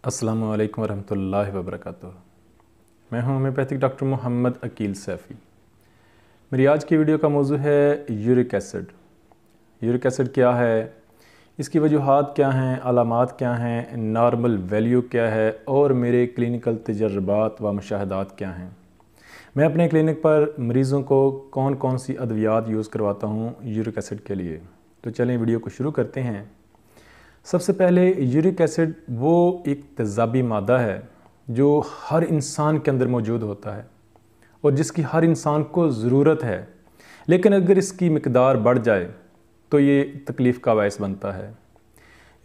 السلام علیکم ورحمۃ اللہ وبرکاتہ۔ میں ہوں ہومیوپیتھک ڈاکٹر محمد عقیل سیفی۔ میری آج کی ویڈیو کا موضوع ہے یورک ایسڈ۔ یورک ایسڈ کیا ہے، اس کی وجوہات کیا ہیں، علامات کیا ہیں، نارمل ویلیو کیا ہے اور میرے کلینکل تجربات و مشاہدات کیا ہیں۔ میں اپنے کلینک پر مریضوں کو کون کون سی ادویات یوز کرواتا ہوں یورک ایسڈ کے لیے۔ تو چلیں ویڈیو کو شروع کرتے ہیں۔ سب سے پہلے یورک ایسڈ وہ ایک تیزابی مادہ ہے جو ہر انسان کے اندر موجود ہوتا ہے اور جس کی ہر انسان کو ضرورت ہے، لیکن اگر اس کی مقدار بڑھ جائے تو یہ تکلیف کا باعث بنتا ہے۔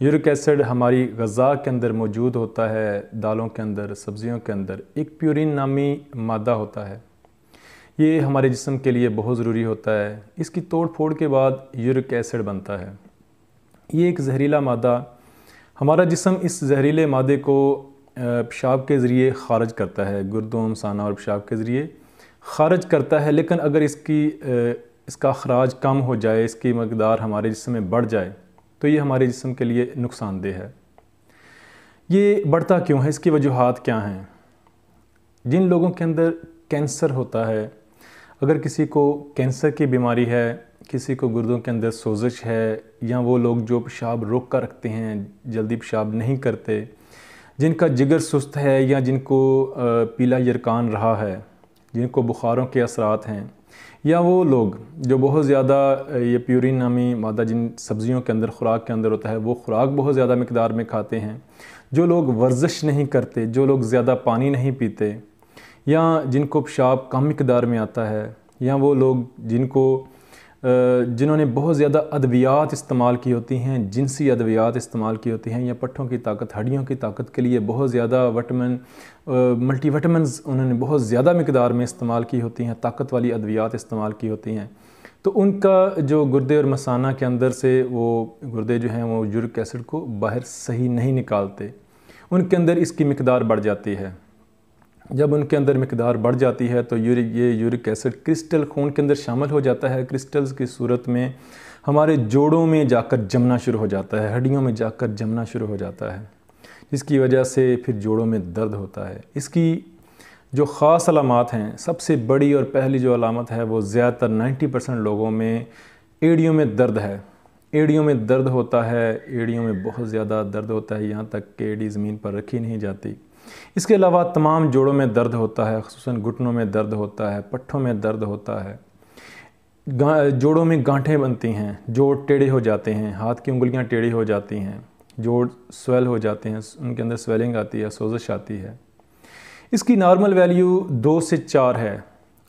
یورک ایسڈ ہماری غذا کے اندر موجود ہوتا ہے، دالوں کے اندر، سبزیوں کے اندر ایک پیورین نامی مادہ ہوتا ہے۔ یہ ہمارے جسم کے لیے بہت ضروری ہوتا ہے۔ اس کی توڑ پھوڑ کے بعد یورک ایسڈ بنتا ہے۔ یہ ایک زہریلا مادہ، ہمارا جسم اس زہریلے مادے کو پیشاب کے ذریعے خارج کرتا ہے، گردوں، مثانہ اور پیشاب کے ذریعے خارج کرتا ہے، لیکن اگر اس کا اخراج کم ہو جائے، اس کی مقدار ہمارے جسم میں بڑھ جائے تو یہ ہمارے جسم کے لیے نقصان دہ ہے۔ یہ بڑھتا کیوں ہے، اس کی وجوہات کیا ہیں؟ جن لوگوں کے اندر کینسر ہوتا ہے، اگر کسی کو کینسر کی بیماری ہے، کسی کو گردوں کے اندر سوزش ہے، یا وہ لوگ جو پیشاب روک کر رکھتے ہیں، جلدی پیشاب نہیں کرتے، جن کا جگر سست ہے یا جن کو پیلا یرقان رہا ہے، جن کو بخاروں کے اثرات ہیں، یا وہ لوگ جو بہت زیادہ یہ پیورین نامی مادہ جن سبزیوں کے اندر خوراک کے اندر ہوتا ہے وہ خوراک بہت زیادہ مقدار میں کھاتے ہیں، جو لوگ ورزش نہیں کرتے، جو لوگ زیادہ پانی نہیں پیتے، یا جن کو پیشاب کم مقدار میں آتا ہے، یا وہ لوگ جنہوں نے بہت زیادہ ادویات استعمال کی ہوتی ہیں، جنسی ادویات استعمال کی ہوتی ہیں، یا پٹھوں کی طاقت، ہڈیوں کی طاقت کے لیے بہت زیادہ ملٹی وٹامنز انہوں نے بہت زیادہ مقدار میں استعمال کی ہوتی ہیں، طاقت والی ادویات استعمال کی ہوتی ہیں، تو ان کا جو گردے اور مثانہ کے اندر سے وہ گردے جو ہیں وہ یورک ایسڈ کو باہر صحیح نہیں نکالتے، ان کے اندر اس کی مقدار بڑھ جاتی ہے۔ جب ان کے اندر مقدار بڑھ جاتی ہے تو یہ یورک ایسڈ کرسٹل خون کے اندر شامل ہو جاتا ہے، کرسٹلز کی صورت میں ہمارے جوڑوں میں جا کر جمنا شروع ہو جاتا ہے، ہڈیوں میں جا کر جمنا شروع ہو جاتا ہے، جس کی وجہ سے پھر جوڑوں میں درد ہوتا ہے۔ اس کی جو خاص علامات ہیں، سب سے بڑی اور پہلی جو علامت ہے وہ زیادہ تر 90% لوگوں میں ایڑیوں میں درد ہے۔ ایڑیوں میں درد ہوتا ہے، ایڑیوں میں بہت زیادہ درد ہوتا ہے، یہاں تک کہ ایڑی زمین پر رکھی نہیں جاتی۔ اس کے علاوہ تمام جوڑوں میں درد ہوتا ہے، خصوصاً گھٹنوں میں درد ہوتا ہے، پٹھوں میں درد ہوتا ہے، جوڑوں میں گانٹھیں بنتی ہیں، جوڑ ٹیڑھے ہو جاتے ہیں، ہاتھ کی انگلیاں ٹیڑھی ہو جاتی ہیں، جوڑ سویل ہو جاتے ہیں، ان کے اندر سویلنگ آتی ہے، سوزش آتی ہے۔ اس کی نارمل ویلیو 2 سے 4 ہے۔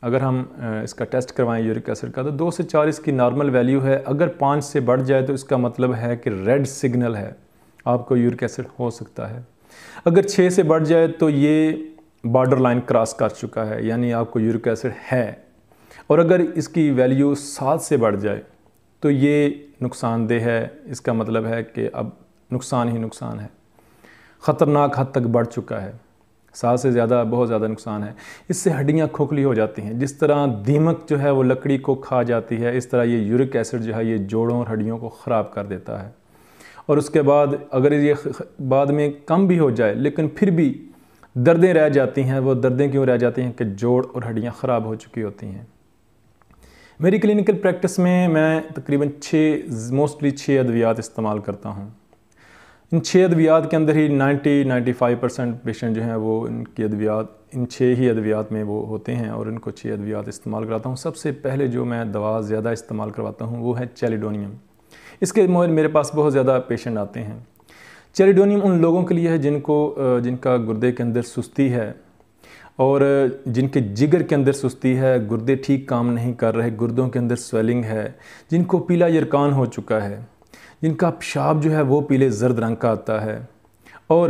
اگر ہم اس کا ٹیسٹ کروائیں یورک ایسڈ کا تو 2 سے 4 اس کی نارمل ویلیو ہے۔ اگر 5 سے بڑھ جائے تو اس کا مطلب ہے کہ ریڈ سگنل ہے، آپ کو یورک ایسڈ ہو سکتا ہے۔ اگر 6 سے بڑھ جائے تو یہ بارڈر لائن کراس کر چکا ہے، یعنی آپ کو یورک ایسڈ ہے۔ اور اگر اس کی ویلیو 7 سے بڑھ جائے تو یہ نقصان دہ ہے، اس کا مطلب ہے کہ اب نقصان ہی نقصان ہے، خطرناک حد تک بڑھ چکا ہے، 7 سے زیادہ بہت زیادہ نقصان ہے۔ اس سے ہڈیاں کھوکھلی ہو جاتی ہیں، جس طرح دیمک جو ہے وہ لکڑی کو کھا جاتی ہے، اس طرح یہ یورک ایسڈ جو ہے یہ جوڑوں اور ہڈیوں کو خراب کر دیتا ہے۔ اور اس کے بعد اگر یہ بعد میں کم بھی ہو جائے لیکن پھر بھی دردیں رہ جاتی ہیں۔ وہ دردیں کیوں رہ جاتی ہیں کہ جوڑ اور ہڈیاں خراب ہو چکی ہوتی ہیں۔ میری کلینکل پریکٹس میں تقریباً 6 ادویات استعمال کرتا ہوں۔ ان 6 ادویات کے اندر ہی 95% پیشنٹ جو ہیں وہ ان 6 ہی ادویات میں وہ ہوتے ہیں اور ان کو 6 ادویات استعمال کراتا ہوں۔ سب سے پہلے جو میں دوا زیادہ استعمال کرواتا ہوں وہ ہے چیلیڈونیم۔ اس کے میرے پاس بہت زیادہ پیشنٹ آتے ہیں۔ چیلیڈونیم ان لوگوں کے لیے ہے جن کا گردے کے اندر سستی ہے اور جن کے جگر کے اندر سستی ہے، گردے ٹھیک کام نہیں کر رہے، گردوں کے اندر سویلنگ ہے، جن کو پیلا یرقان ہو چکا ہے، جن کا پیشاب جو ہے وہ پیلے زرد رنگ کا آتا ہے، اور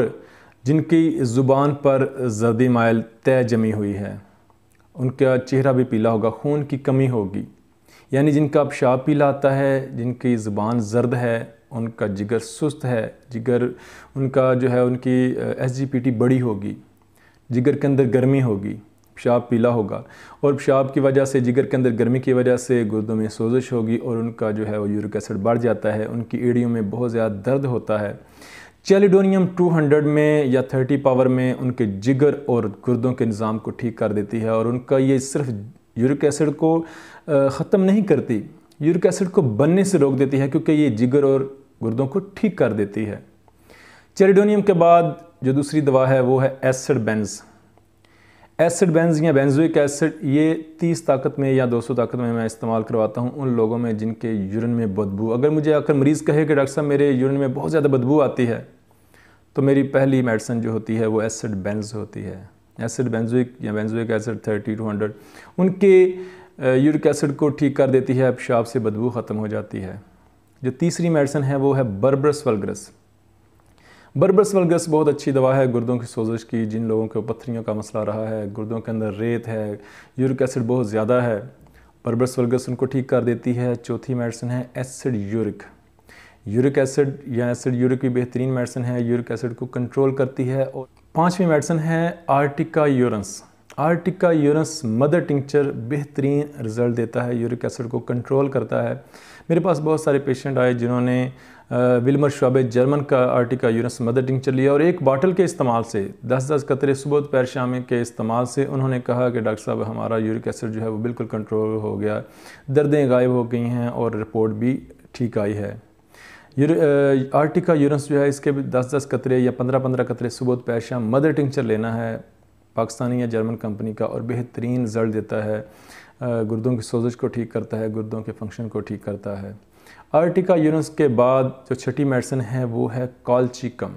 جن کی زبان پر زردی مائل تہ جمی ہوئی ہے، ان کا چہرہ بھی پیلا ہوگا، خون کی کمی ہوگی، یعنی جن کا پیشاب پیلا آتا ہے، جن کی زبان زرد ہے، ان کا جگر سست ہے، ان کا جو ہے ان کی SGPT بڑی ہوگی، جگر کے اندر گرمی ہوگی، پیشاب پیلا ہوگا، اور پیشاب کی وجہ سے، جگر کے اندر گرمی کی وجہ سے گردوں میں سوزش ہوگی اور ان کا جو ہے وہ یورک ایسڈ بڑھ جاتا ہے، ان کی ایڑیوں میں بہت زیادہ درد ہوتا ہے۔ चैलिडोनियम 200 में या 30 पावर में उनके जिगर और गुर्दों के निज़ाम को ठीक कर देती है, और उनका ये सिर्फ यूरिक एसिड को ख़त्म नहीं करती, यूरिक एसिड को बनने से रोक देती है, क्योंकि ये जिगर और गुर्दों को ठीक कर देती है। चैलिडोनियम के बाद जो दूसरी दवा है वो है एसिड बेंज। एसिड बेंज या बेंजोइक एसिड, ये 30 ताकत में या 200 ताकत में मैं इस्तेमाल करवाता हूँ उन लोगों में जिनके यूरिन में बदबू। अगर मुझे आकर मरीज़ कहे कि डॉक्टर साहब मेरे यूरिन में बहुत ज़्यादा बदबू आती है, तो मेरी पहली मेडिसिन जो होती है वो एसिड बेंज होती है। एसिड बेंजोइक या बेंजोइक एसिड 30 to 100 उनके यूरिक एसिड को ठीक कर देती है, पेशाब से बदबू ख़त्म हो जाती है। जो तीसरी मेडिसिन है वो है बर्बरस वल्गरस। बर्बरस वल्गरस बहुत अच्छी दवा है गुर्दों की सोजिश की। जिन लोगों को पत्थरियों का मसला रहा है, गुर्दों के अंदर रेत है, यूरिक एसिड बहुत ज़्यादा है, बर्बरस वल्गरस उनको ठीक कर देती है। चौथी मेडिसिन है एसिड यूरिक। यूरिक एसिड या एसिड यूरिक भी बेहतरीन मेडिसिन है, यूरिक एसिड को कंट्रोल करती है। और पाँचवीं मेडिसिन है आर्टिका यूरन्स। आर्टिका यूरन्स मदर टिंक्चर बेहतरीन रिज़ल्ट देता है, यूरिक एसिड को कंट्रोल करता है। मेरे पास बहुत सारे पेशेंट आए जिन्होंने विल्मर श्वाबे जर्मन का आर्टिका यूरन्स मदर टिंक्चर लिया, और एक बाटल के इस्तेमाल से 10-10 कतरे सुबह दोपहर शाम के इस्तेमाल से उन्होंने कहा कि डॉक्टर साहब हमारा यूरिक एसिड जो है वो बिल्कुल कंट्रोल हो गया, दर्दें गायब हो गई हैं और रिपोर्ट भी ठीक आई है। आर्टिका यूरन्स जो है इसके भी 10-10 कतरे या 15-15 कतरे सुबह दोपहर शाम मदर टिंक्चर लेना है, पाकिस्तानी या जर्मन कंपनी का, और बेहतरीन रिज़ल्ट देता है। गुर्दों की सोजिश को ठीक करता है, गुर्दों के फंक्शन को ठीक करता है। आर्टिका यूरन्स के बाद जो छठी मेडिसिन है वो है कॉलचिकम।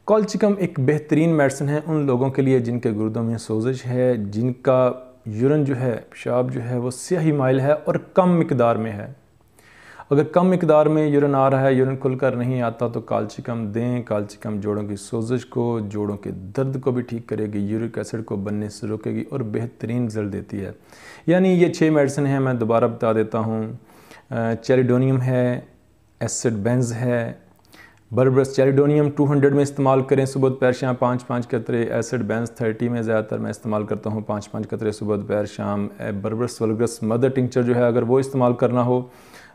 कॉलचिकम एक बेहतरीन मेडिसिन है उन लोगों के लिए जिनके गुर्दों में सोजिश है, जिनका यूरिन जो है, पेशाब जो है वो स्याही माइल है और कम मिकदार में है। अगर कम मिकदार में यूरिन आ रहा है, यूरिन खुलकर नहीं आता, तो कॉलचिकम दें। कॉलचिकम जोड़ों की सोजिश को, जोड़ों के दर्द को भी ठीक करेगी, यूरिक एसिड को बनने से रोकेगी और बेहतरीन रिजल्ट देती है। यानी ये 6 मेडिसिन हैं, मैं दोबारा बता देता हूँ। चैलिडोनियम है, एसिड बेंज है, बर्बरस चैलिडोनियम 200 में इस्तेमाल करें सुबह दोपहर शाम 5-5 कतरे। एसिड बेंज 30 में ज़्यादातर मैं इस्तेमाल करता हूँ 5-5 कतरे सुबह दोपहर शाम। बर्बरस वल्गरस मदर टिंक्चर जो है अगर वो इस्तेमाल करना हो,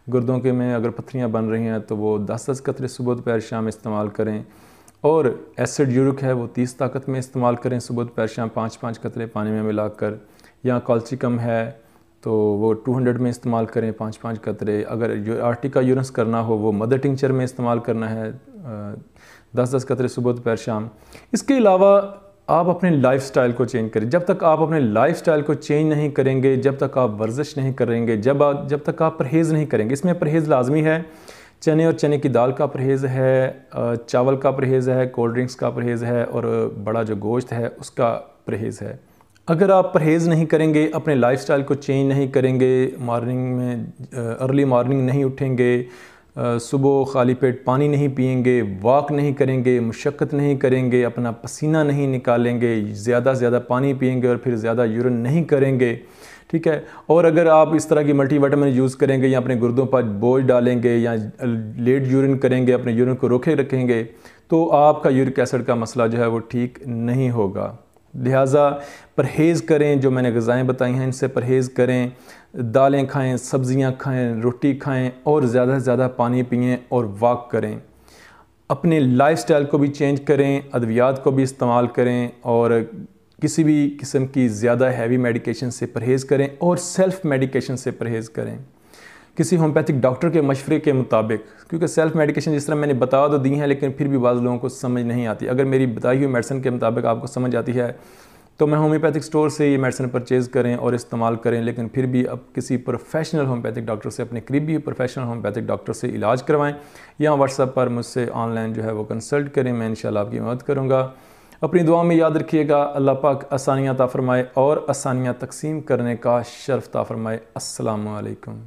गुर्दों के में अगर पत्थरियाँ बन रही हैं तो वो 10-10 कतरे सुबह दोपहर शाम इस्तेमाल करें। और एसिड यूरिक है वो 30 ताकत में इस्तेमाल करें सुबह दोपहर शाम 5-5 कतरे पानी में मिलाकर। या कॉलचिकम है तो वो 200 में इस्तेमाल करें 5-5 कतरे। अगर आर्टिका यूरन्स करना हो वो मदर टिंक्चर में इस्तेमाल करना है 10-10 कतरे सुबह दोपहर शाम। इसके अलावा आप अपने लाइफस्टाइल को चेंज करें। जब तक आप अपने लाइफस्टाइल को चेंज नहीं करेंगे, जब तक आप वर्जिश नहीं करेंगे, जब तक आप परहेज़ नहीं करेंगे, इसमें परहेज़ लाजमी है। चने और चने की दाल का परहेज़ है, चावल का परहेज़ है, कोल्ड ड्रिंक्स का परहेज़ है, और बड़ा जो गोश्त है उसका परहेज़ है। अगर आप परहेज़ नहीं करेंगे, अपने लाइफस्टाइल को चेंज नहीं करेंगे, मॉर्निंग में अर्ली मॉर्निंग नहीं उठेंगे, सुबह खाली पेट पानी नहीं पिएंगे, वॉक नहीं करेंगे, मुशक्क़त नहीं करेंगे, अपना पसीना नहीं निकालेंगे, ज़्यादा से ज़्यादा पानी पिएंगे और फिर ज़्यादा यूरिन नहीं करेंगे, ठीक है। और अगर आप इस तरह की मल्टीविटामिन यूज़ करेंगे या अपने गुर्दों पर बोझ डालेंगे या लेट यूरिन करेंगे, अपने यूरिन को रोके रखेंगे, तो आपका यूरिक एसिड का मसला जो है वो ठीक नहीं होगा। लिहाजा परहेज़ करें, जो मैंने ग़िज़ाएँ बताई हैं इनसे परहेज़ करें। दालें खाएं, सब्ज़ियां खाएं, रोटी खाएं और ज़्यादा से ज़्यादा पानी पिएं और वॉक करें। अपने लाइफस्टाइल को भी चेंज करें, अद्वियात को भी इस्तेमाल करें और किसी भी किस्म की ज़्यादा हैवी मेडिकेशन से परहेज़ करें और सेल्फ़ मेडिकेशन से परहेज़ करें किसी होम्योपैथिक डॉक्टर के मशवरे के मुताबिक। क्योंकि सेल्फ़ मेडिकेशन जिस तरह मैंने बता तो दी हैं, लेकिन फिर भी बाज़ लोगों को समझ नहीं आती। अगर मेरी बताई हुई मेडिसिन के मुताबिक आपको समझ आती है तो मैं होम्योपैथिक स्टोर से ये मेडिसिन परचेज़ करें और इस्तेमाल करें। लेकिन फिर भी अब किसी प्रोफेशनल होम्योपैथिक डॉक्टर से, अपने करीबी प्रोफेशनल होम्योपैथिक डॉक्टर से इलाज करवाएं, या व्हाट्सएप पर मुझसे ऑनलाइन जो है वो कंसल्ट करें। मैं इंशाल्लाह आपकी मदद करूँगा। अपनी दुआ में याद रखिएगा, अल्लाह पाक आसानियाँ अता फरमाए और आसानियाँ तकसीम करने का शर्फ अता फरमाए। अस्सलामु अलैकुम।